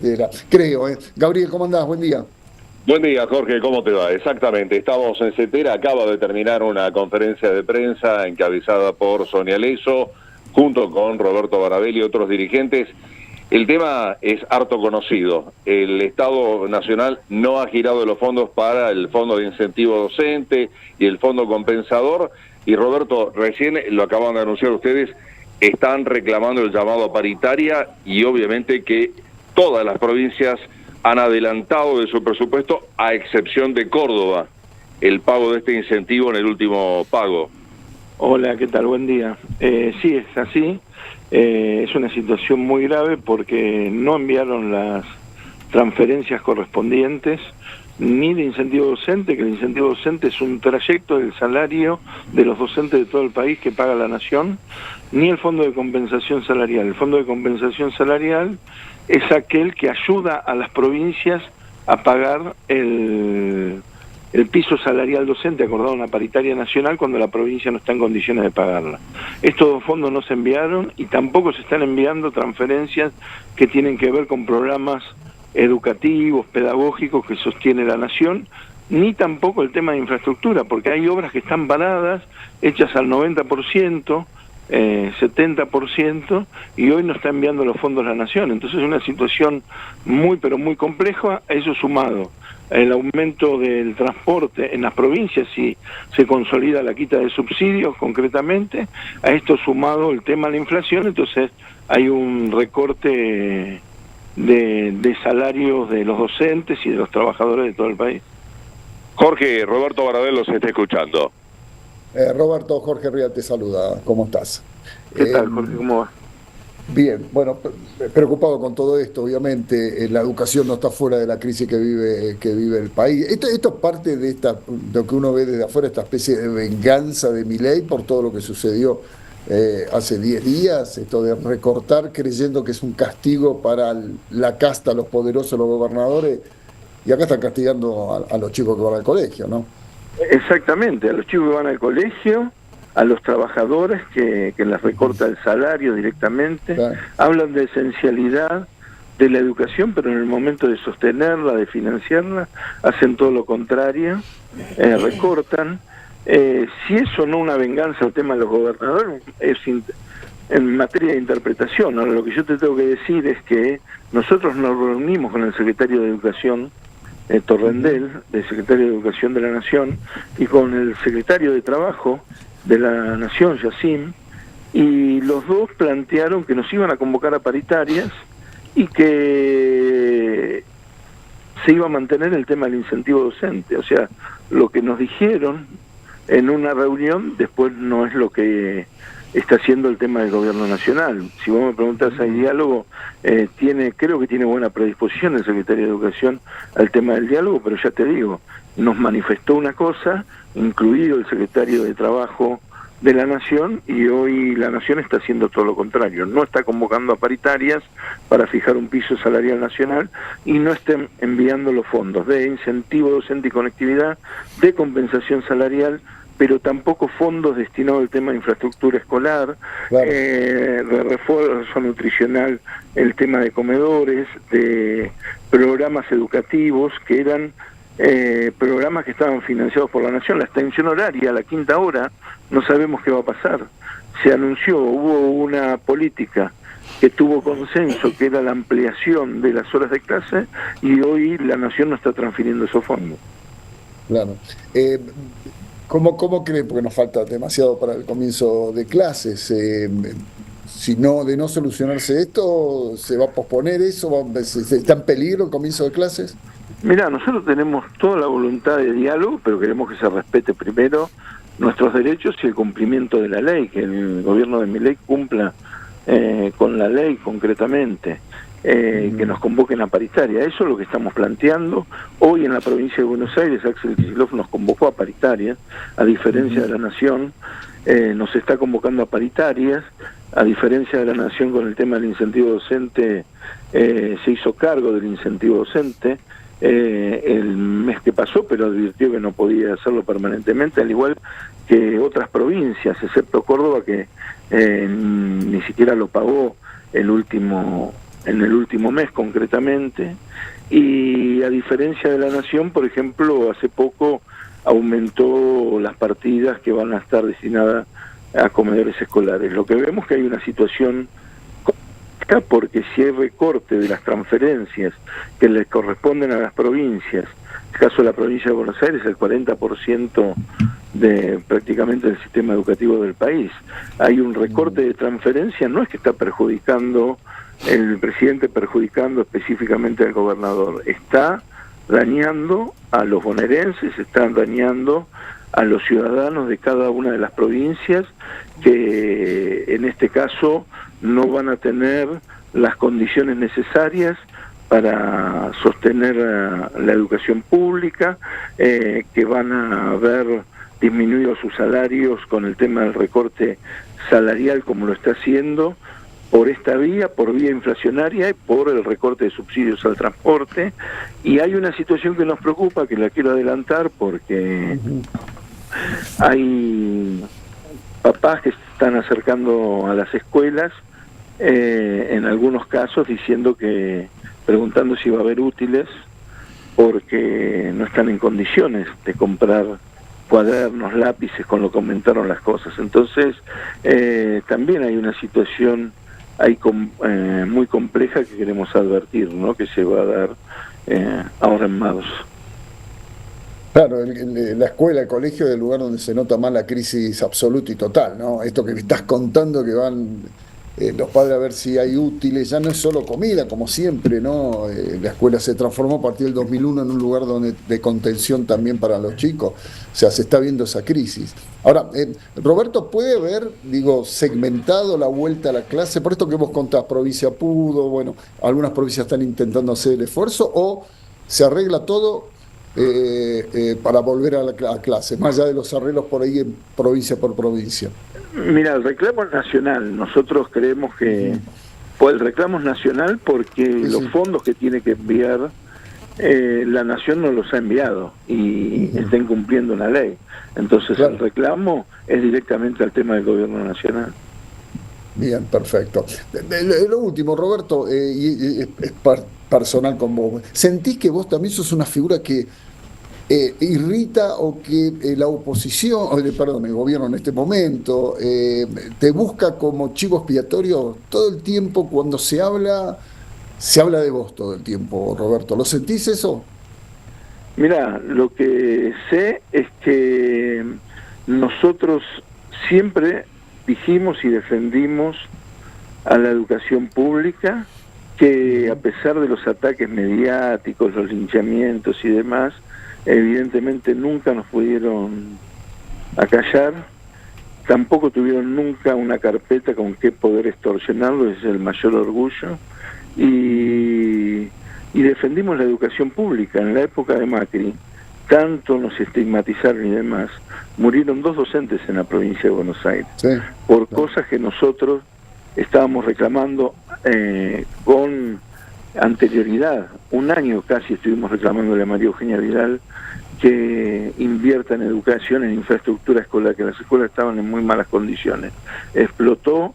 etcétera. Creo, ¿eh? Gabriel, ¿cómo andás? Buen día. Buen día, Jorge, ¿cómo te va? Exactamente, estamos en CETERA, acaba de terminar una conferencia de prensa encabezada por Sonia Leso, junto con Roberto Barabelli y otros dirigentes. El tema es harto conocido. El Estado Nacional no ha girado los fondos para el Fondo de Incentivo Docente y el Fondo Compensador. Y Roberto, recién lo acaban de anunciar ustedes, están reclamando el llamado a paritaria y obviamente que todas las provincias han adelantado de su presupuesto, a excepción de Córdoba, el pago de este incentivo en el último pago. Hola, ¿qué tal? Buen día. Sí, es así. Es una situación muy grave porque no enviaron las transferencias correspondientes, ni de incentivo docente, que el incentivo docente es un trayecto del salario de los docentes de todo el país que paga la Nación, ni el Fondo de Compensación Salarial. El Fondo de Compensación Salarial es aquel que ayuda a las provincias a pagar el piso salarial docente acordado en la paritaria nacional cuando la provincia no está en condiciones de pagarla. Estos dos fondos no se enviaron y tampoco se están enviando transferencias que tienen que ver con programas educativos, pedagógicos que sostiene la Nación, ni tampoco el tema de infraestructura, porque hay obras que están paradas, hechas al 90%, 70%, y hoy no está enviando los fondos la Nación. Entonces es una situación muy, pero muy compleja. A eso sumado el aumento del transporte en las provincias, si se consolida la quita de subsidios concretamente, a esto sumado el tema de la inflación, entonces hay un recorte de salarios de los docentes y de los trabajadores de todo el país. Jorge, Roberto Barabelli los está escuchando. Roberto, Jorge Rial te saluda. ¿Cómo estás? ¿Qué tal, Jorge? ¿Cómo va? Bien, bueno, preocupado con todo esto, obviamente. La educación no está fuera de la crisis que vive el país. Esto es parte de lo que uno ve desde afuera, esta especie de venganza de Milei por todo lo que sucedió hace 10 días, esto de recortar creyendo que es un castigo para la casta, los poderosos, los gobernadores, y acá están castigando a los chicos que van al colegio, ¿no? Exactamente, a los chicos que van al colegio, a los trabajadores que les recorta el salario directamente, claro. Hablan de esencialidad de la educación, pero en el momento de sostenerla, de financiarla, hacen todo lo contrario, recortan. Si eso no una venganza al tema de los gobernadores, es en materia de interpretación. Ahora, lo que yo te tengo que decir es que nosotros nos reunimos con el secretario de Educación, Torrendel, el secretario de Educación de la Nación, y con el secretario de Trabajo de la Nación, Yacim, y los dos plantearon que nos iban a convocar a paritarias y que se iba a mantener el tema del incentivo docente. O sea, lo que nos dijeron en una reunión después no es lo que está haciendo el tema del gobierno nacional. Si vos me preguntás, ¿hay diálogo? Creo que tiene buena predisposición el secretario de Educación al tema del diálogo, pero ya te digo, nos manifestó una cosa, incluido el secretario de Trabajo de la Nación, y hoy la Nación está haciendo todo lo contrario. No está convocando a paritarias para fijar un piso salarial nacional y no está enviando los fondos de incentivo docente y conectividad, de compensación salarial, pero tampoco fondos destinados al tema de infraestructura escolar, claro. De refuerzo nutricional, el tema de comedores, de programas educativos que eran programas que estaban financiados por la Nación. La extensión horaria, la quinta hora, no sabemos qué va a pasar. Se anunció, hubo una política que tuvo consenso, que era la ampliación de las horas de clase, y hoy la Nación no está transfiriendo esos fondos. Claro. ¿Cómo cree? Porque nos falta demasiado para el comienzo de clases. Si no, de no solucionarse esto, ¿se va a posponer eso? ¿Está en peligro el comienzo de clases? Mirá, nosotros tenemos toda la voluntad de diálogo, pero queremos que se respete primero nuestros derechos y el cumplimiento de la ley, que el gobierno de Milei cumpla con la ley concretamente. Que nos convoquen a paritaria. Eso es lo que estamos planteando. Hoy en la provincia de Buenos Aires, Axel Kicillof nos convocó a paritarias, a diferencia de la Nación, nos está convocando a paritarias, a diferencia de la Nación con el tema del incentivo docente, se hizo cargo del incentivo docente el mes que pasó, pero advirtió que no podía hacerlo permanentemente, al igual que otras provincias, excepto Córdoba, que ni siquiera lo pagó el último en el último mes concretamente, y a diferencia de la Nación, por ejemplo, hace poco aumentó las partidas que van a estar destinadas a comedores escolares. Lo que vemos que hay una situación compleja, porque si hay recorte de las transferencias que le corresponden a las provincias, en el caso de la provincia de Buenos Aires, el 40% de prácticamente del sistema educativo del país, hay un recorte de transferencias, no es que está perjudicando el presidente, perjudicando específicamente al gobernador, está dañando a los bonaerenses, están dañando a los ciudadanos de cada una de las provincias, que en este caso no van a tener las condiciones necesarias para sostener la educación pública, que van a ver disminuidos sus salarios con el tema del recorte salarial como lo está haciendo, por esta vía, por vía inflacionaria y por el recorte de subsidios al transporte. Y hay una situación que nos preocupa, que la quiero adelantar, porque hay papás que se están acercando a las escuelas, en algunos casos preguntando si va a haber útiles, porque no están en condiciones de comprar cuadernos, lápices, con lo que aumentaron las cosas. Entonces, también hay una situación muy compleja que queremos advertir, ¿no?, que se va a dar ahora en marzo. Claro, la escuela, el colegio es el lugar donde se nota más la crisis absoluta y total, ¿no? Esto que me estás contando, que van los padres a ver si hay útiles, ya no es solo comida, como siempre, ¿no? La escuela se transformó a partir del 2001 en un lugar de contención también para los chicos, o sea, se está viendo esa crisis. Ahora, Roberto, ¿puede haber, segmentado la vuelta a la clase? Por esto que vos contás, provincia pudo, bueno, algunas provincias están intentando hacer el esfuerzo, o se arregla todo para volver a la clase, más allá de los arreglos por ahí en provincia por provincia. Mira, el reclamo es nacional. Nosotros creemos que el reclamo es nacional porque los fondos que tiene que enviar la Nación no los ha enviado y está incumpliendo una ley. Entonces el reclamo es directamente al tema del gobierno nacional. Bien, perfecto. Lo último, Roberto, y es personal con vos. ¿Sentís que vos también sos una figura que irrita, o que la oposición, el gobierno en este momento, te busca como chivo expiatorio todo el tiempo? Cuando se habla de vos todo el tiempo, Roberto. ¿Lo sentís eso? Mirá, lo que sé es que nosotros siempre dijimos y defendimos a la educación pública, que a pesar de los ataques mediáticos, los linchamientos y demás, evidentemente nunca nos pudieron acallar, tampoco tuvieron nunca una carpeta con qué poder extorsionarlo, ese es el mayor orgullo, y defendimos la educación pública. En la época de Macri, tanto nos estigmatizaron y demás, murieron 2 docentes en la provincia de Buenos Aires, por cosas que nosotros estábamos reclamando con anterioridad. 1 año casi estuvimos reclamándole a María Eugenia Vidal que invierta en educación, en infraestructura escolar, que las escuelas estaban en muy malas condiciones. Explotó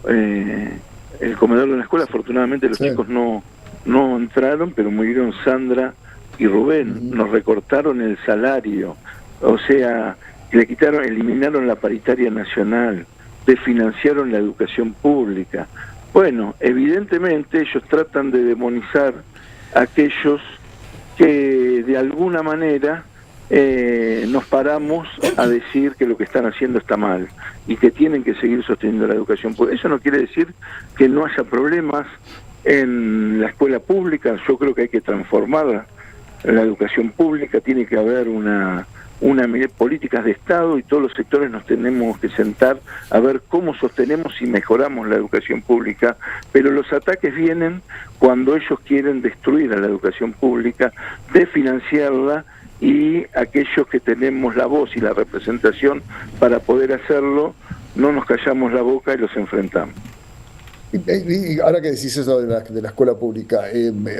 el comedor de la escuela. Afortunadamente los chicos no entraron, pero murieron Sandra y Rubén. Nos recortaron el salario, o sea, eliminaron la paritaria nacional, desfinanciaron la educación pública. Bueno, evidentemente ellos tratan de demonizar a aquellos que de alguna manera nos paramos a decir que lo que están haciendo está mal y que tienen que seguir sosteniendo la educación pública. Eso no quiere decir que no haya problemas en la escuela pública. Yo creo que hay que transformar la educación pública, tiene que haber políticas de Estado, y todos los sectores nos tenemos que sentar a ver cómo sostenemos y mejoramos la educación pública, pero los ataques vienen cuando ellos quieren destruir a la educación pública, desfinanciarla, y aquellos que tenemos la voz y la representación para poder hacerlo, no nos callamos la boca y los enfrentamos. Y ahora que decís eso de la escuela pública,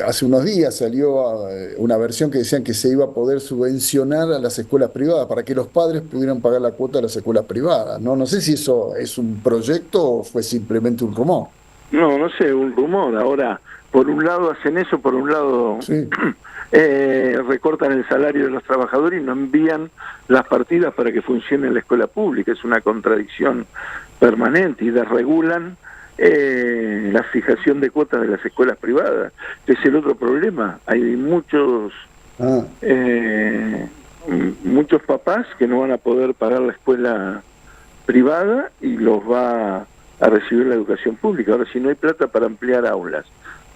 hace unos días salió una versión que decían que se iba a poder subvencionar a las escuelas privadas para que los padres pudieran pagar la cuota de las escuelas privadas. No sé si eso es un proyecto o fue simplemente un rumor. No sé, un rumor. Ahora, por un lado hacen eso, por un lado Sí. recortan el salario de los trabajadores y no envían las partidas para que funcione la escuela pública. Es una contradicción permanente, y desregulan la fijación de cuotas de las escuelas privadas, que es el otro problema. Hay muchos muchos papás que no van a poder pagar la escuela privada y los va a recibir la educación pública. Ahora, si no hay plata para ampliar aulas,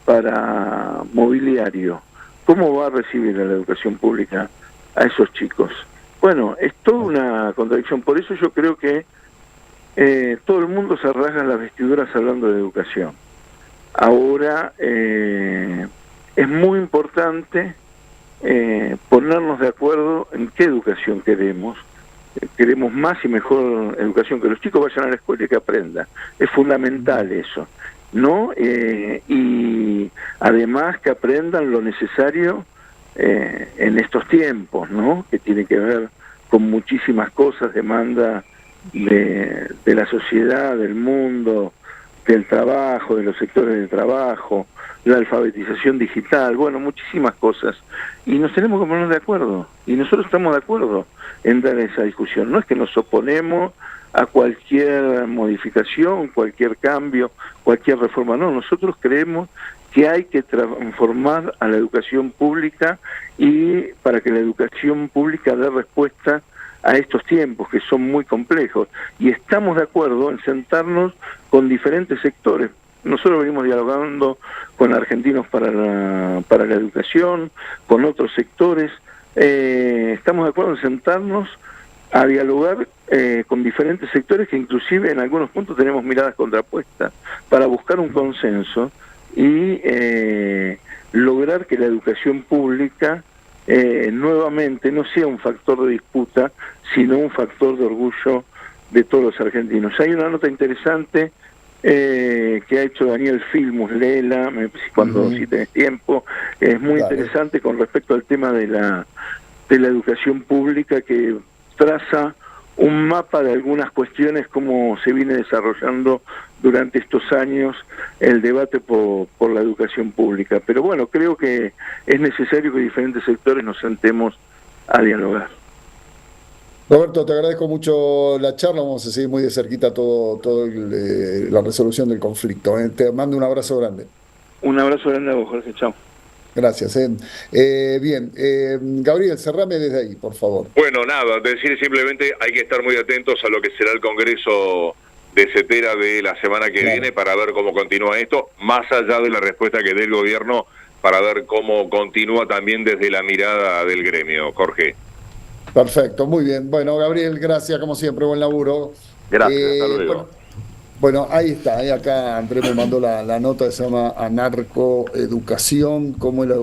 para mobiliario, ¿cómo va a recibir la educación pública a esos chicos? Bueno, es toda una contradicción. Por eso yo creo que todo el mundo se rasga las vestiduras hablando de educación. Ahora es muy importante ponernos de acuerdo en qué educación queremos. Queremos más y mejor educación, que los chicos vayan a la escuela y que aprendan. Es fundamental eso, ¿no? Y además que aprendan lo necesario en estos tiempos, ¿no? Que tiene que ver con muchísimas cosas, demanda de la sociedad, del mundo, del trabajo, de los sectores de trabajo, la alfabetización digital, bueno, muchísimas cosas. Y nos tenemos que poner de acuerdo, y nosotros estamos de acuerdo en dar esa discusión. No es que nos oponemos a cualquier modificación, cualquier cambio, cualquier reforma, no, nosotros creemos que hay que transformar a la educación pública, y para que la educación pública dé respuesta a estos tiempos que son muy complejos, y estamos de acuerdo en sentarnos con diferentes sectores. Nosotros venimos dialogando con Argentinos para la Educación, con otros sectores. Estamos de acuerdo en sentarnos a dialogar con diferentes sectores, que inclusive en algunos puntos tenemos miradas contrapuestas, para buscar un consenso y lograr que la educación pública nuevamente no sea un factor de disputa, sino un factor de orgullo de todos los argentinos. Hay una nota interesante que ha hecho Daniel Filmus, léela cuando si tenés tiempo, es muy interesante con respecto al tema de la educación pública, que traza un mapa de algunas cuestiones, cómo se viene desarrollando durante estos años el debate por la educación pública. Pero bueno, creo que es necesario que diferentes sectores nos sentemos a dialogar. Roberto, te agradezco mucho la charla, vamos a seguir muy de cerquita todo la resolución del conflicto. Te mando un abrazo grande. Un abrazo grande a vos, Jorge, chao. Gracias. Bien, Gabriel, cerrame desde ahí, por favor. Bueno, nada, decir simplemente hay que estar muy atentos a lo que será el Congreso de CETERA de la semana que viene, para ver cómo continúa esto, más allá de la respuesta que dé el gobierno, para ver cómo continúa también desde la mirada del gremio. Jorge. Perfecto, muy bien. Bueno, Gabriel, gracias, como siempre, buen laburo. Gracias, hasta luego. Bueno, ahí está, acá Andrés me mandó la nota que se llama Anarcoeducación, cómo es la